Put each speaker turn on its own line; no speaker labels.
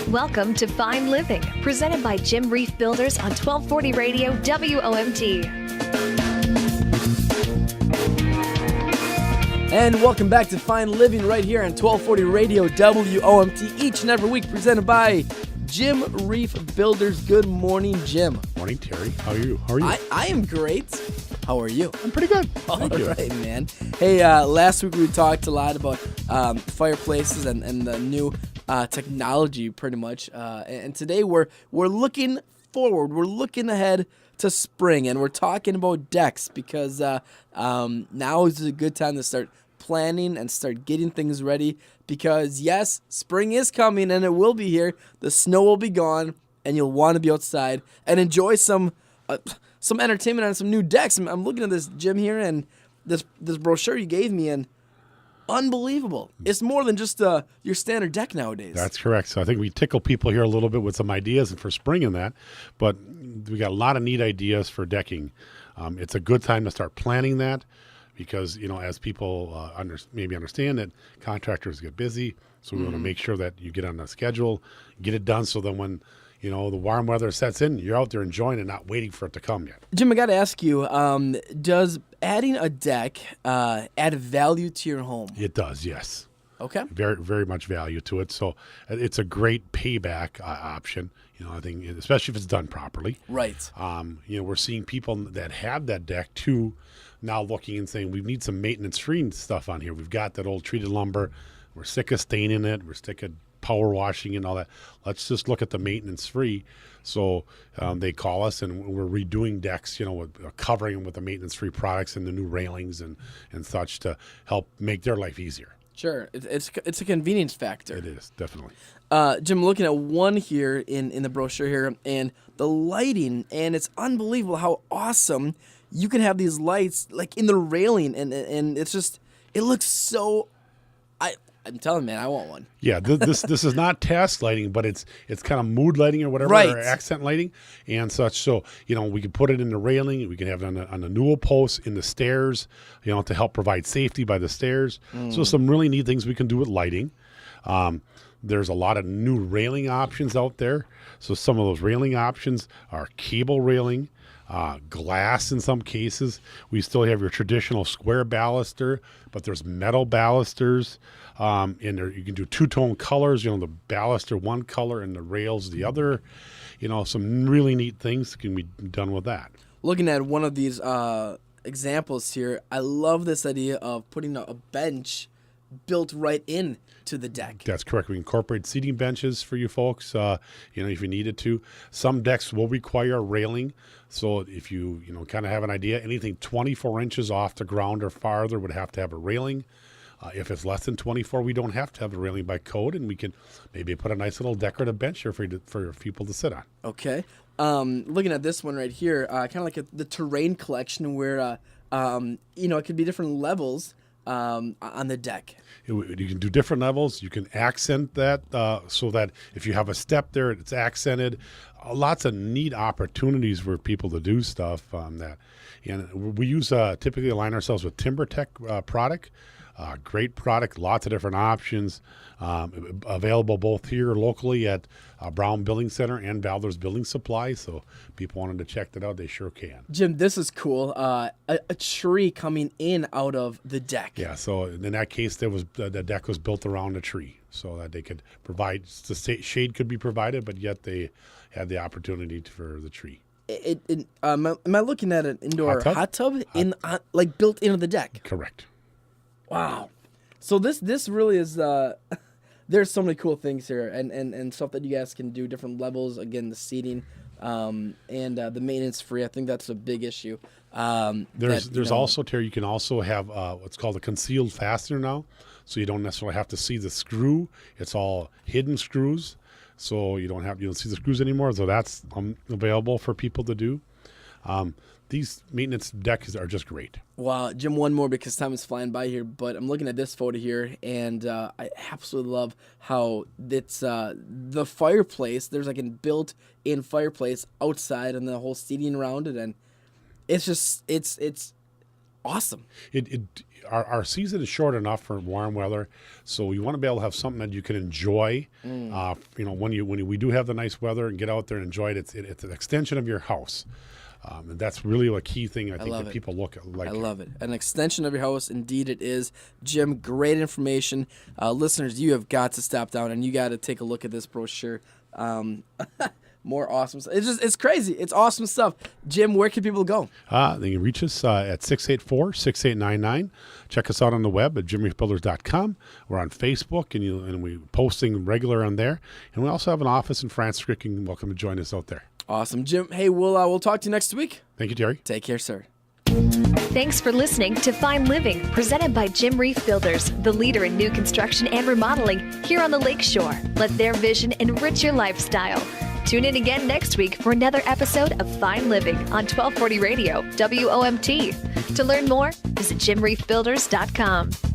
Welcome to Fine Living, presented by Jim Reif Builders on 1240 Radio WOMT.
And welcome back to Fine Living right here on 1240 Radio WOMT, each and every week presented by Jim Reif Builders. Good morning, Jim.
Morning, Terry. How are you?
I am great. How are you?
I'm pretty good.
All right, man. Hey, last week we talked a lot about fireplaces and the new technology, pretty much. And today we're looking forward. We're looking ahead to spring, and we're talking about decks because now is a good time to start planning and start getting things ready because, yes, spring is coming and it will be here. The snow will be gone, and you'll want to be outside and enjoy some entertainment on some new decks. I'm looking at this, Jim, here, and this brochure you gave me, and unbelievable. It's more than just your standard deck nowadays.
That's correct. So I think we tickle people here a little bit with some ideas and for spring in that, but we got a lot of neat ideas for decking. It's a good time to start planning that because, as people maybe understand that contractors get busy, so we want to make sure that you get on the schedule, get it done so then when the warm weather sets in, you're out there enjoying it, not waiting for it to come yet.
Jim, I got to ask you, does adding a deck add value to your home?
It does, yes.
Okay.
Very, very much value to it. So it's a great payback option. I think, especially if it's done properly.
Right.
We're seeing people that have that deck too now looking and saying, we need some maintenance-free stuff on here. We've got that old treated lumber. We're sick of staining it. We're sick of power washing and all that. Let's just look at the maintenance free. So they call us and we're redoing decks, with covering them with the maintenance free products and the new railings and such to help make their life easier.
Sure. It's a convenience factor.
It is, definitely.
Jim, looking at one here in the brochure here and the lighting, and it's unbelievable how awesome you can have these lights like in the railing and it's just, it looks so, I'm telling you, man, I want one.
Yeah, this is not task lighting, but it's kind of mood lighting or whatever,
right.
Or accent lighting and such. So, we can put it in the railing. We can have it on the newel posts, in the stairs, to help provide safety by the stairs. So some really neat things we can do with lighting. There's a lot of new railing options out there. So some of those railing options are cable railing, glass in some cases. We still have your traditional square baluster, but there's metal balusters. And there, you can do two-tone colors, the baluster one color and the rails the other. Some really neat things can be done with that.
Looking at one of these examples here, I love this idea of putting a bench built right in to the deck.
That's correct. We incorporate seating benches for you folks, if you needed to. Some decks will require a railing. So if you, kind of have an idea, anything 24 inches off the ground or farther would have to have a railing. If it's less than 24, we don't have to have a railing by code, and we can maybe put a nice little decorative bench here for people to sit on.
Okay. Looking at this one right here, kind of like the terrain collection where, it could be different levels on the deck.
You can do different levels. You can accent that so that if you have a step there, it's accented. Lots of neat opportunities for people to do stuff on that. And we use typically align ourselves with TimberTech product. Great product, lots of different options, available both here locally at Brown Building Center and Baldur's Building Supply. So people wanted to check that out, they sure can.
Jim, this is cool. A tree coming in out of the deck.
Yeah, so in that case, the deck was built around a tree so that they could provide, the shade could be provided, but yet they had the opportunity for the tree.
Am I looking at an indoor hot tub like built into the deck?
Correct.
Wow. So this really is there's so many cool things here and stuff that you guys can do, different levels, again, the seating and the maintenance free. I think that's a big issue.
There's also, Terry, you can also have what's called a concealed fastener now. So you don't necessarily have to see the screw. It's all hidden screws. So you don't see the screws anymore. So that's available for people to do. These maintenance decks are just great.
Wow, Jim, one more because time is flying by here, but I'm looking at this photo here, and I absolutely love how it's the fireplace. There's like a built-in fireplace outside and the whole seating around it, and it's just, it's awesome.
Our season is short enough for warm weather, so you want to be able to have something that you can enjoy. When we do have the nice weather and get out there and enjoy it, it's an extension of your house. And that's really a key thing I think that people look at.
I love it. An extension of your house. Indeed it is. Jim, great information. Listeners, you have got to stop down and you got to take a look at this brochure. More awesome stuff. It's crazy. It's awesome stuff. Jim, where can people go?
They can reach us at 684-6899. Check us out on the web at jimreifbuilders.com. We're on Facebook, and we're posting regular on there. And we also have an office in France. You're welcome to join us out there.
Awesome. Jim, hey, we'll talk to you next week.
Thank you, Terry.
Take care, sir.
Thanks for listening to Fine Living, presented by Jim Reif Builders, the leader in new construction and remodeling here on the Lakeshore. Let their vision enrich your lifestyle. Tune in again next week for another episode of Fine Living on 1240 Radio, WOMT. To learn more, visit jimreifbuilders.com.